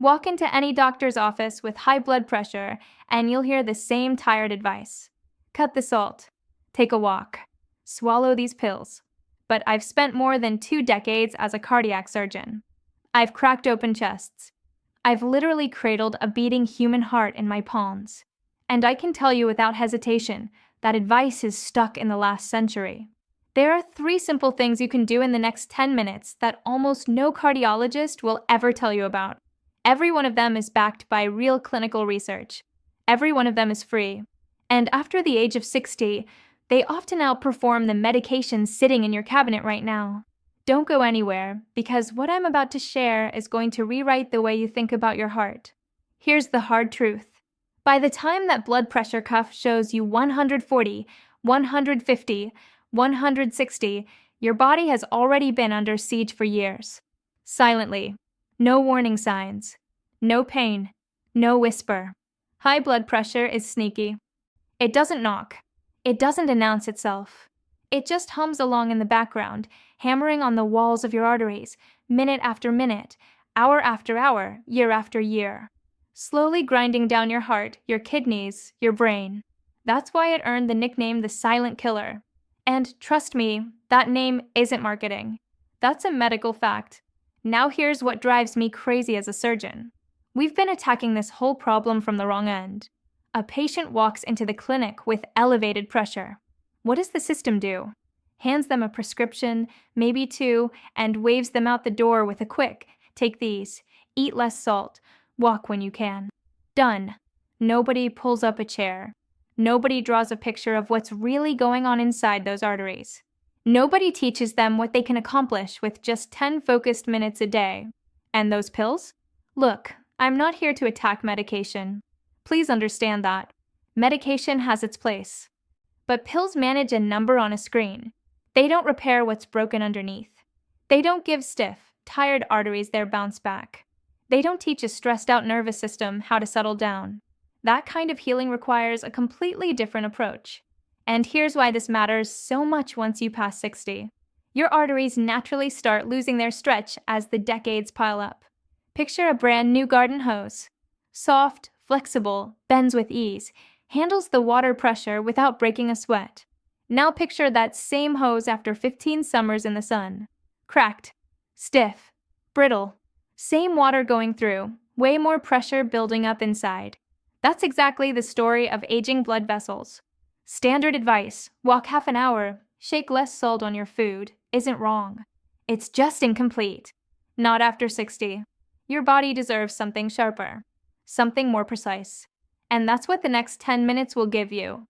Walk into any doctor's office with high blood pressure, and you'll hear the same tired advice. Cut the salt. Take a walk. Swallow these pills. But I've spent more than 2 decades as a cardiac surgeon. I've cracked open chests. I've literally cradled a beating human heart in my palms. And I can tell you without hesitation that advice is stuck in the last century. There are 3 simple things you can do in the next 10 minutes that almost no cardiologist will ever tell you about. Every one of them is backed by real clinical research. Every one of them is free. And after the age of 60, they often outperform the medications sitting in your cabinet right now. Don't go anywhere, because what I'm about to share is going to rewrite the way you think about your heart. Here's the hard truth. By the time that blood pressure cuff shows you 140, 150, 160, your body has already been under siege for years. Silently. No warning signs. No pain. No whisper. High blood pressure is sneaky. It doesn't knock. It doesn't announce itself. It just hums along in the background, hammering on the walls of your arteries, minute after minute, hour after hour, year after year. Slowly grinding down your heart, your kidneys, your brain. That's why it earned the nickname the silent killer. And trust me, that name isn't marketing. That's a medical fact. Now here's what drives me crazy as a surgeon. We've been attacking this whole problem from the wrong end. A patient walks into the clinic with elevated pressure. What does the system do? Hands them a prescription, maybe 2, and waves them out the door with a quick, "Take these, eat less salt, walk when you can." Done. Nobody pulls up a chair. Nobody draws a picture of what's really going on inside those arteries. Nobody teaches them what they can accomplish with just 10 focused minutes a day. And those pills? Look, I'm not here to attack medication. Please understand that. Medication has its place. But pills manage a number on a screen. They don't repair what's broken underneath. They don't give stiff, tired arteries their bounce back. They don't teach a stressed-out nervous system how to settle down. That kind of healing requires a completely different approach. And here's why this matters so much once you pass 60. Your arteries naturally start losing their stretch as the decades pile up. Picture a brand new garden hose. Soft, flexible, bends with ease, handles the water pressure without breaking a sweat. Now picture that same hose after 15 summers in the sun. Cracked, stiff, brittle. Same water going through, way more pressure building up inside. That's exactly the story of aging blood vessels. Standard advice, walk half an hour, shake less salt on your food, isn't wrong. It's just incomplete. Not after 60. Your body deserves something sharper, something more precise. And that's what the next 10 minutes will give you.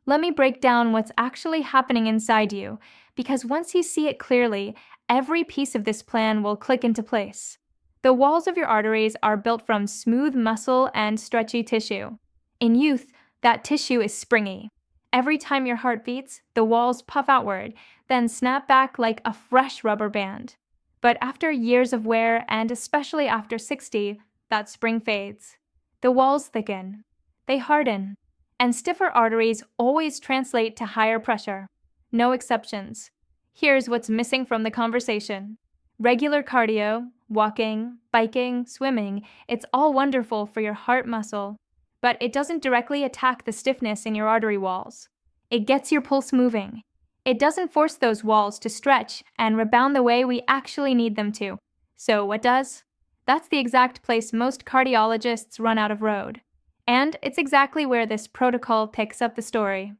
Let me break down what's actually happening inside you, because once you see it clearly, every piece of this plan will click into place. The walls of your arteries are built from smooth muscle and stretchy tissue. In youth, that tissue is springy. Every time your heart beats, the walls puff outward, then snap back like a fresh rubber band. But after years of wear, and especially after 60, that spring fades. The walls thicken. They harden. And stiffer arteries always translate to higher pressure. No exceptions. Here's what's missing from the conversation. Regular cardio, walking, biking, swimming, it's all wonderful for your heart muscle, but it doesn't directly attack the stiffness in your artery walls. It gets your pulse moving. It doesn't force those walls to stretch and rebound the way we actually need them to. So what does? That's the exact place most cardiologists run out of road. And it's exactly where this protocol picks up the story.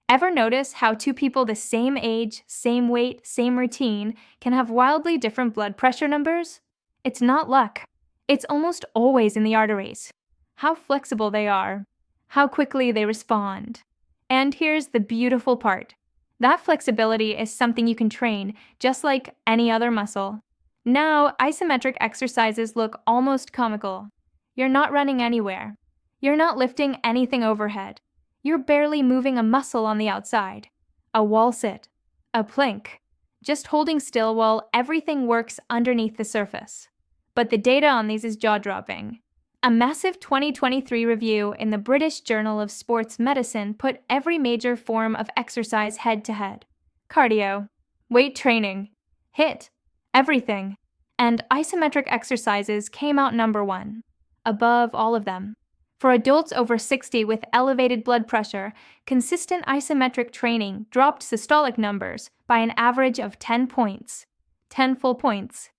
Ever notice how 2 people the same age, same weight, same routine can have wildly different blood pressure numbers? It's not luck. It's almost always in the arteries. How flexible they are. How quickly they respond. And here's the beautiful part. That flexibility is something you can train, just like any other muscle. Now, isometric exercises look almost comical. You're not running anywhere. You're not lifting anything overhead. You're barely moving a muscle on the outside. A wall sit. A plank. Just holding still while everything works underneath the surface. But the data on these is jaw-dropping. A massive 2023 review in the British Journal of Sports Medicine put every major form of exercise head-to-head. Cardio, weight training, HIIT, everything. And isometric exercises came out number 1, above all of them. For adults over 60 with elevated blood pressure, consistent isometric training dropped systolic numbers by an average of 10 points. 10 full points.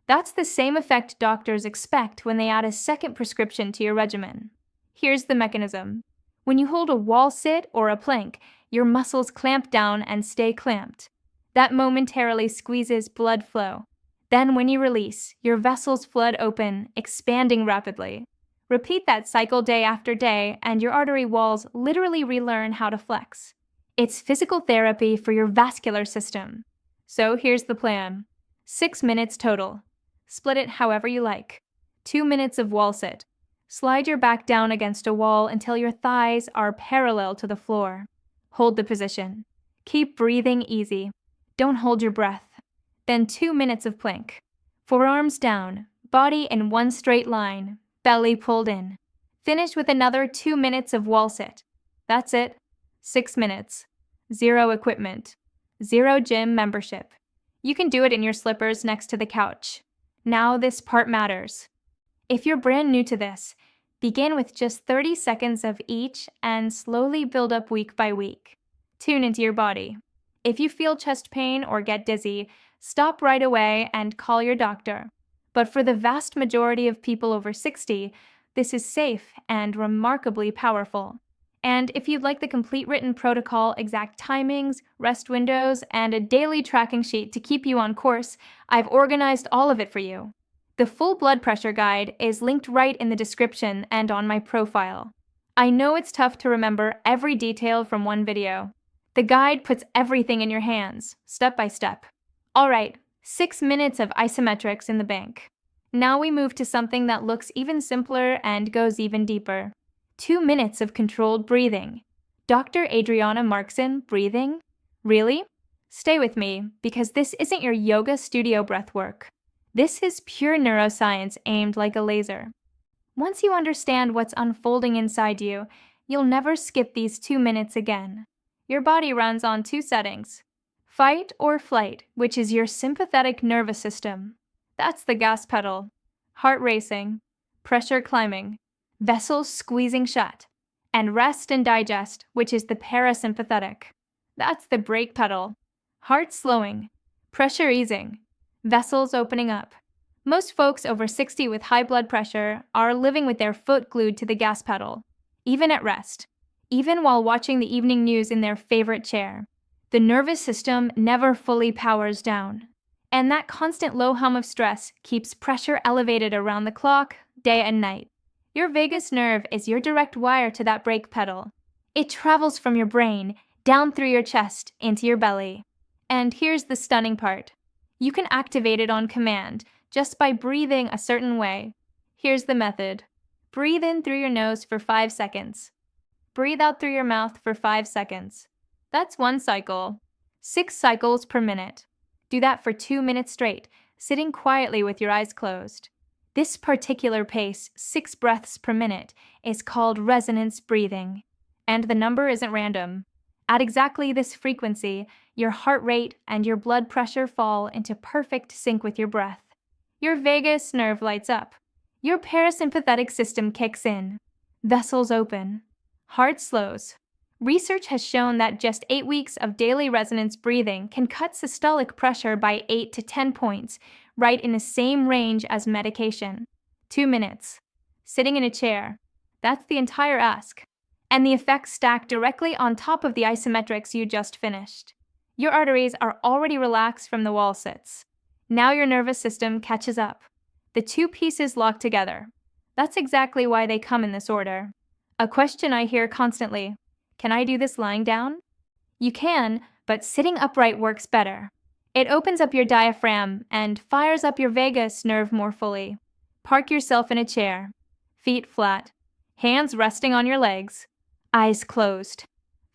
That's the same effect doctors expect when they add a second prescription to your regimen. Here's the mechanism. When you hold a wall sit or a plank, your muscles clamp down and stay clamped. That momentarily squeezes blood flow. Then when you release, your vessels flood open, expanding rapidly. Repeat that cycle day after day, and your artery walls literally relearn how to flex. It's physical therapy for your vascular system. So here's the plan. 6 minutes total. Split it however you like. 2 minutes of wall sit. Slide your back down against a wall until your thighs are parallel to the floor. Hold the position. Keep breathing easy. Don't hold your breath. Then 2 minutes of plank. Forearms down, body in one straight line, belly pulled in. Finish with another 2 minutes of wall sit. That's it. 6 minutes. 0 equipment. 0 gym membership. You can do it in your slippers next to the couch. Now this part matters. If you're brand new to this, begin with just 30 seconds of each and slowly build up week by week. Tune into your body. If you feel chest pain or get dizzy, stop right away and call your doctor. But for the vast majority of people over 60, this is safe and remarkably powerful. And if you'd like the complete written protocol, exact timings, rest windows, and a daily tracking sheet to keep you on course, I've organized all of it for you. The full blood pressure guide is linked right in the description and on my profile. I know it's tough to remember every detail from one video. The guide puts everything in your hands, step by step. All right, 6 minutes of isometrics in the bank. Now we move to something that looks even simpler and goes even deeper. 2 minutes of controlled breathing. Dr. Adriana Markson breathing? Really? Stay with me, because this isn't your yoga studio breath work. This is pure neuroscience aimed like a laser. Once you understand what's unfolding inside you, you'll never skip these 2 minutes again. Your body runs on 2 settings. Fight or flight, which is your sympathetic nervous system. That's the gas pedal. Heart racing, pressure climbing, vessels squeezing shut. And rest and digest, which is the parasympathetic. That's the brake pedal. Heart slowing, pressure easing, vessels opening up. Most folks over 60 with high blood pressure are living with their foot glued to the gas pedal, even at rest, even while watching the evening news in their favorite chair. The nervous system never fully powers down, and that constant low hum of stress keeps pressure elevated around the clock, day and night. Your vagus nerve is your direct wire to that brake pedal. It travels from your brain, down through your chest, into your belly. And here's the stunning part. You can activate it on command, just by breathing a certain way. Here's the method. Breathe in through your nose for 5 seconds. Breathe out through your mouth for 5 seconds. That's 1 cycle. 6 cycles per minute. Do that for 2 minutes straight, sitting quietly with your eyes closed. This particular pace, 6 breaths per minute, is called resonance breathing. And the number isn't random. At exactly this frequency, your heart rate and your blood pressure fall into perfect sync with your breath. Your vagus nerve lights up. Your parasympathetic system kicks in. Vessels open. Heart slows. Research has shown that just 8 weeks of daily resonance breathing can cut systolic pressure by 8 to 10 points, right in the same range as medication. 2 minutes. Sitting in a chair. That's the entire ask. And the effects stack directly on top of the isometrics you just finished. Your arteries are already relaxed from the wall sits. Now your nervous system catches up. The 2 pieces lock together. That's exactly why they come in this order. A question I hear constantly: can I do this lying down? You can, but sitting upright works better. It opens up your diaphragm and fires up your vagus nerve more fully. Park yourself in a chair. Feet flat. Hands resting on your legs. Eyes closed.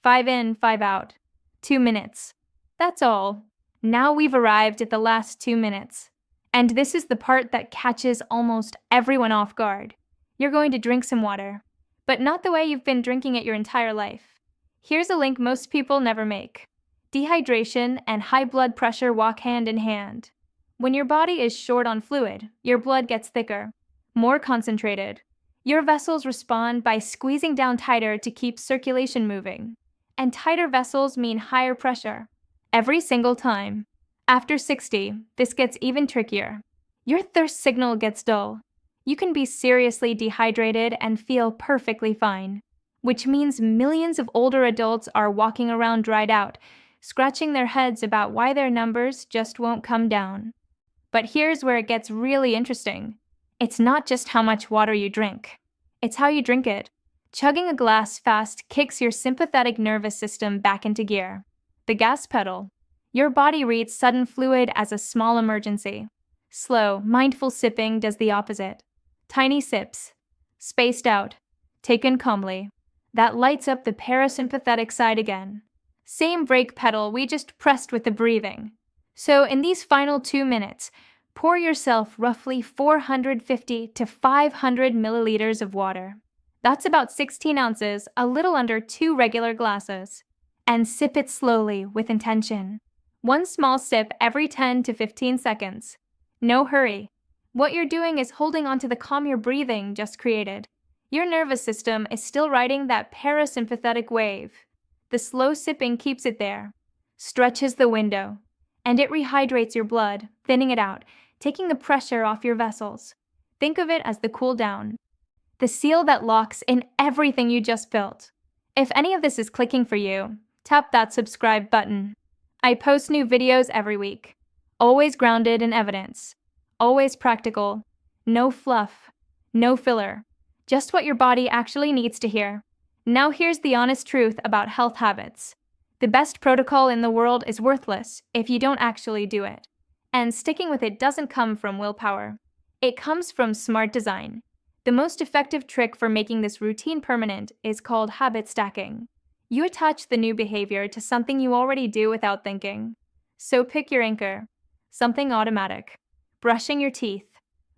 5 in, 5 out. 2 minutes. That's all. Now we've arrived at the last 2 minutes. And this is the part that catches almost everyone off guard. You're going to drink some water, but not the way you've been drinking it your entire life. Here's a link most people never make. Dehydration and high blood pressure walk hand in hand. When your body is short on fluid, your blood gets thicker, more concentrated. Your vessels respond by squeezing down tighter to keep circulation moving. And tighter vessels mean higher pressure. Every single time. After 60, this gets even trickier. Your thirst signal gets dull. You can be seriously dehydrated and feel perfectly fine, which means millions of older adults are walking around dried out, scratching their heads about why their numbers just won't come down. But here's where it gets really interesting. It's not just how much water you drink. It's how you drink it. Chugging a glass fast kicks your sympathetic nervous system back into gear. The gas pedal. Your body reads sudden fluid as a small emergency. Slow, mindful sipping does the opposite. Tiny sips. Spaced out. Taken calmly. That lights up the parasympathetic side again. Same brake pedal, we just pressed with the breathing. So in these final 2 minutes, pour yourself roughly 450 to 500 milliliters of water. That's about 16 ounces, a little under 2 regular glasses. And sip it slowly with intention. One small sip every 10 to 15 seconds. No hurry. What you're doing is holding onto the calm your breathing just created. Your nervous system is still riding that parasympathetic wave. The slow sipping keeps it there, stretches the window, and it rehydrates your blood, thinning it out, taking the pressure off your vessels. Think of it as the cool down, the seal that locks in everything you just built. If any of this is clicking for you, tap that subscribe button. I post new videos every week, always grounded in evidence, always practical, no fluff, no filler, just what your body actually needs to hear. Now here's the honest truth about health habits. The best protocol in the world is worthless if you don't actually do it. And sticking with it doesn't come from willpower. It comes from smart design. The most effective trick for making this routine permanent is called habit stacking. You attach the new behavior to something you already do without thinking. So pick your anchor. Something automatic. Brushing your teeth.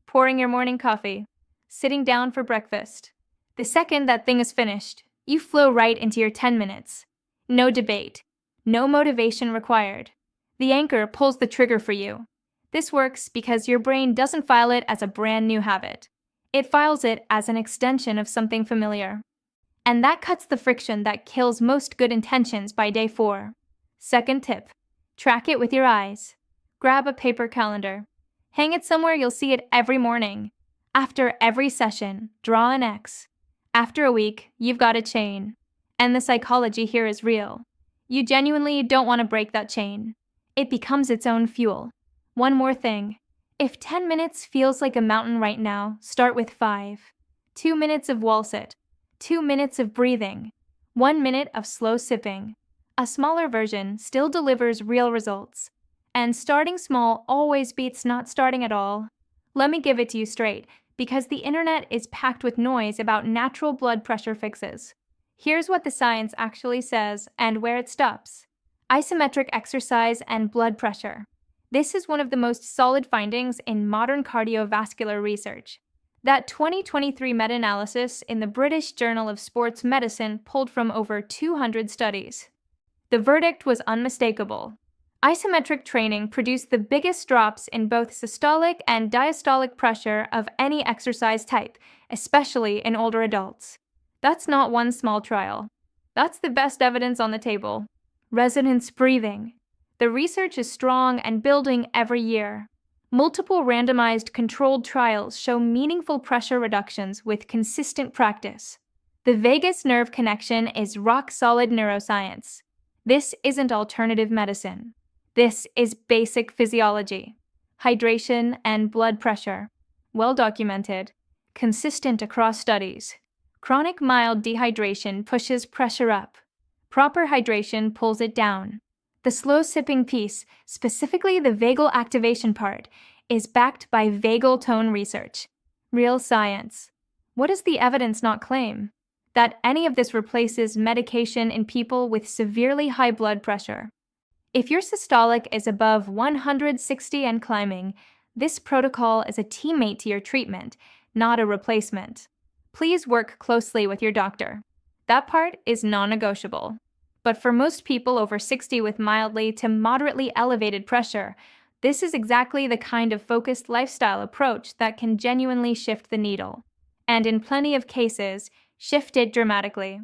Pouring your morning coffee. Sitting down for breakfast. The second that thing is finished, you flow right into your 10 minutes. No debate. No motivation required. The anchor pulls the trigger for you. This works because your brain doesn't file it as a brand new habit. It files it as an extension of something familiar. And that cuts the friction that kills most good intentions by day 4. Second tip. Track it with your eyes. Grab a paper calendar. Hang it somewhere you'll see it every morning. After every session, draw an X. After a week, you've got a chain. And the psychology here is real. You genuinely don't want to break that chain. It becomes its own fuel. One more thing. If 10 minutes feels like a mountain right now, start with 5. 2 minutes of wall sit. 2 minutes of breathing. 1 minute of slow sipping. A smaller version still delivers real results. And starting small always beats not starting at all. Let me give it to you straight, because the internet is packed with noise about natural blood pressure fixes. Here's what the science actually says and where it stops. Isometric exercise and blood pressure. This is one of the most solid findings in modern cardiovascular research. That 2023 meta-analysis in the British Journal of Sports Medicine pulled from over 200 studies. The verdict was unmistakable. Isometric training produced the biggest drops in both systolic and diastolic pressure of any exercise type, especially in older adults. That's not one small trial. That's the best evidence on the table. Resonance breathing. The research is strong and building every year. Multiple randomized controlled trials show meaningful pressure reductions with consistent practice. The vagus nerve connection is rock-solid neuroscience. This isn't alternative medicine. This is basic physiology. Hydration and blood pressure. Well documented. Consistent across studies. Chronic mild dehydration pushes pressure up. Proper hydration pulls it down. The slow sipping piece, specifically the vagal activation part, is backed by vagal tone research. Real science. What does the evidence not claim? That any of this replaces medication in people with severely high blood pressure. If your systolic is above 160 and climbing, this protocol is a teammate to your treatment, not a replacement. Please work closely with your doctor. That part is non-negotiable. But for most people over 60 with mildly to moderately elevated pressure, This is exactly the kind of focused lifestyle approach that can genuinely shift the needle. And in plenty of cases, shift it dramatically.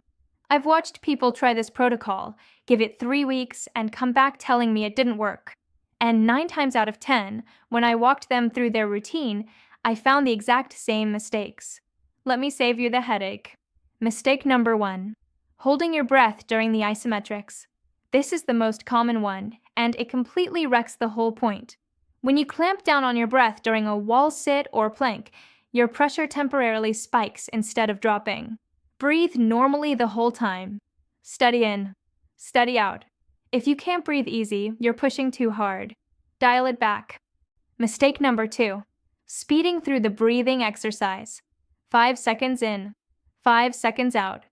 I've watched people try this protocol, give it 3 weeks, and come back telling me it didn't work. And 9 times out of 10, when I walked them through their routine, I found the exact same mistakes. Let me save you the headache. Mistake number 1: holding your breath during the isometrics. This is the most common one, and it completely wrecks the whole point. When you clamp down on your breath during a wall sit or plank, your pressure temporarily spikes instead of dropping. Breathe normally the whole time. Steady in, steady out. If you can't breathe easy, you're pushing too hard. Dial it back. Mistake number 2: speeding through the breathing exercise. 5 seconds in, 5 seconds out.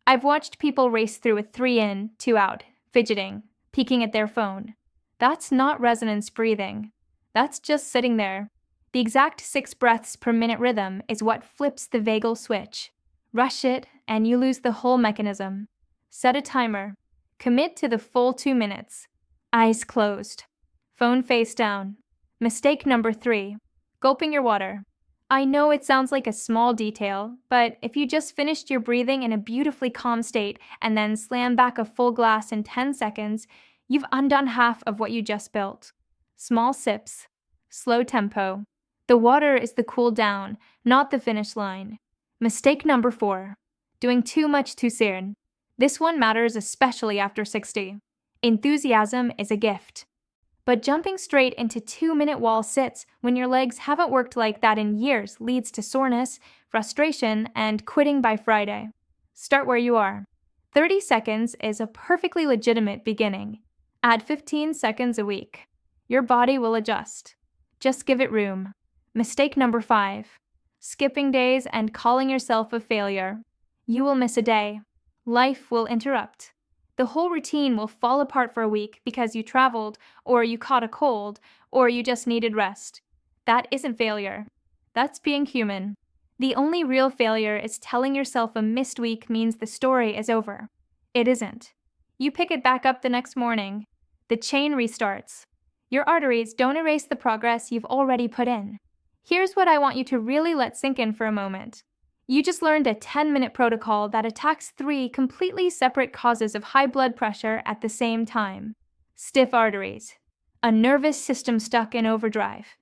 I've watched people race through with 3 in, 2 out, fidgeting, peeking at their phone. That's not resonance breathing. That's just sitting there. The exact 6 breaths per minute rhythm is what flips the vagal switch. Rush it, and you lose the whole mechanism. Set a timer. Commit to the full 2 minutes. Eyes closed. Phone face down. Mistake number 3: gulping your water. I know it sounds like a small detail, but if you just finished your breathing in a beautifully calm state and then slam back a full glass in 10 seconds, you've undone half of what you just built. Small sips. Slow tempo. The water is the cool down, not the finish line. Mistake number 4: doing too much too soon. This one matters especially after 60. Enthusiasm is a gift. But jumping straight into 2-minute wall sits when your legs haven't worked like that in years leads to soreness, frustration, and quitting by Friday. Start where you are. 30 seconds is a perfectly legitimate beginning. Add 15 seconds a week. Your body will adjust. Just give it room. Mistake number 5: skipping days and calling yourself a failure. You will miss a day. Life will interrupt. The whole routine will fall apart for a week because you traveled, or you caught a cold, or you just needed rest. That isn't failure. That's being human. The only real failure is telling yourself a missed week means the story is over. It isn't. You pick it back up the next morning. The chain restarts. Your arteries don't erase the progress you've already put in. Here's what I want you to really let sink in for a moment. You just learned a 10-minute protocol that attacks 3 completely separate causes of high blood pressure at the same time. Stiff arteries, a nervous system stuck in overdrive,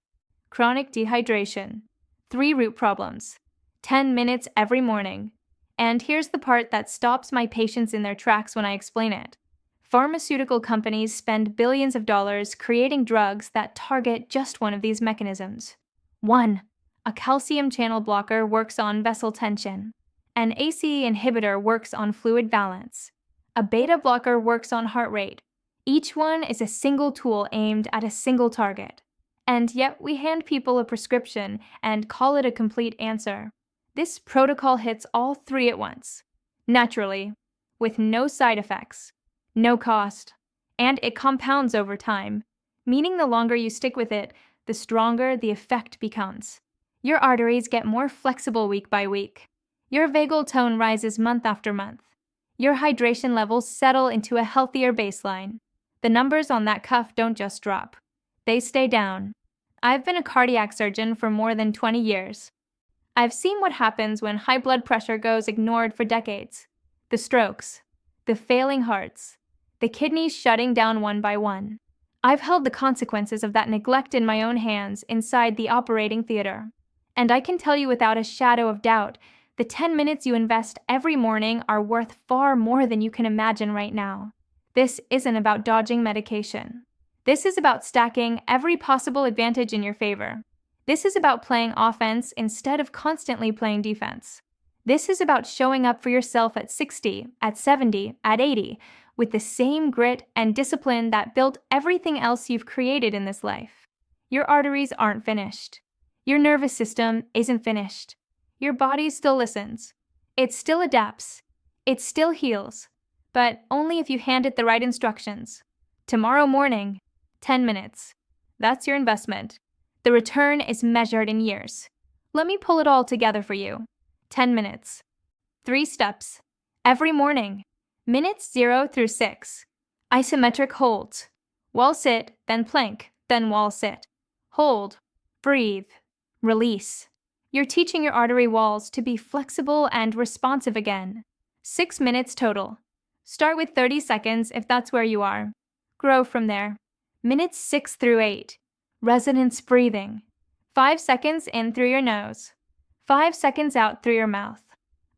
chronic dehydration, 3 root problems, 10 minutes every morning. And here's the part that stops my patients in their tracks when I explain it. Pharmaceutical companies spend billions of dollars creating drugs that target just one of these mechanisms. 1. A calcium channel blocker works on vessel tension. An ACE inhibitor works on fluid balance. A beta blocker works on heart rate. Each one is a single tool aimed at a single target. And yet we hand people a prescription and call it a complete answer. This protocol hits all 3 at once. Naturally, with no side effects, no cost, and it compounds over time, meaning the longer you stick with it, the stronger the effect becomes. Your arteries get more flexible week by week. Your vagal tone rises month after month. Your hydration levels settle into a healthier baseline. The numbers on that cuff don't just drop. They stay down. I've been a cardiac surgeon for more than 20 years. I've seen what happens when high blood pressure goes ignored for decades. The strokes, the failing hearts, the kidneys shutting down one by one. I've held the consequences of that neglect in my own hands inside the operating theater. And I can tell you without a shadow of doubt, the 10 minutes you invest every morning are worth far more than you can imagine right now. This isn't about dodging medication. This is about stacking every possible advantage in your favor. This is about playing offense instead of constantly playing defense. This is about showing up for yourself at 60, at 70, at 80, with the same grit and discipline that built everything else you've created in this life. Your arteries aren't finished. Your nervous system isn't finished. Your body still listens. It still adapts. It still heals. But only if you hand it the right instructions. Tomorrow morning, 10 minutes. That's your investment. The return is measured in years. Let me pull it all together for you. 10 minutes. 3 steps. Every morning. Minutes 0 through 6. Isometric holds. Wall sit, then plank, then wall sit. Hold, breathe, release. You're teaching your artery walls to be flexible and responsive again. 6 minutes total. Start with 30 seconds if that's where you are. Grow from there. Minutes 6 through 8. Resonance breathing. 5 seconds in through your nose. 5 seconds out through your mouth.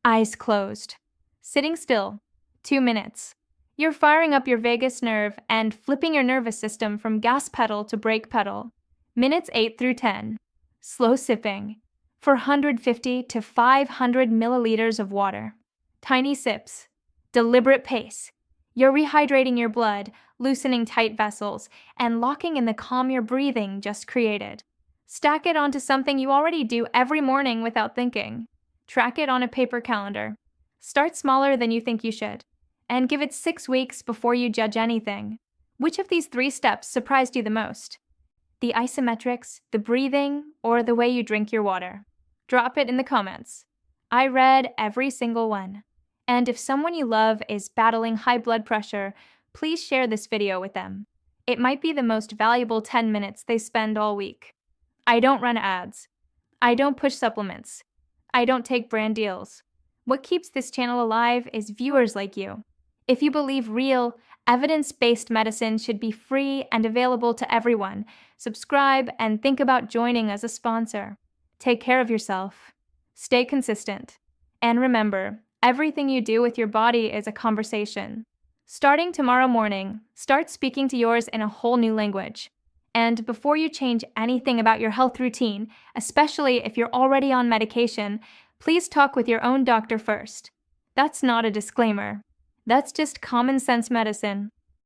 Eyes closed. Sitting still. 2 minutes. You're firing up your vagus nerve and flipping your nervous system from gas pedal to brake pedal. Minutes 8 through 10. Slow sipping. 450 to 500 milliliters of water. Tiny sips. Deliberate pace. You're rehydrating your blood, loosening tight vessels, and locking in the calm your breathing just created. Stack it onto something you already do every morning without thinking. Track it on a paper calendar. Start smaller than you think you should, and give it 6 weeks before you judge anything. Which of these 3 steps surprised you the most? The isometrics, the breathing, or the way you drink your water? Drop it in the comments. I read every single one. And if someone you love is battling high blood pressure, please share this video with them. It might be the most valuable 10 minutes they spend all week. I don't run ads. I don't push supplements. I don't take brand deals. What keeps this channel alive is viewers like you. If you believe real, evidence-based medicine should be free and available to everyone, subscribe and think about joining as a sponsor. Take care of yourself. Stay consistent. And remember, everything you do with your body is a conversation. Starting tomorrow morning, start speaking to yours in a whole new language. And before you change anything about your health routine, especially if you're already on medication, please talk with your own doctor first. That's not a disclaimer. That's just common sense medicine.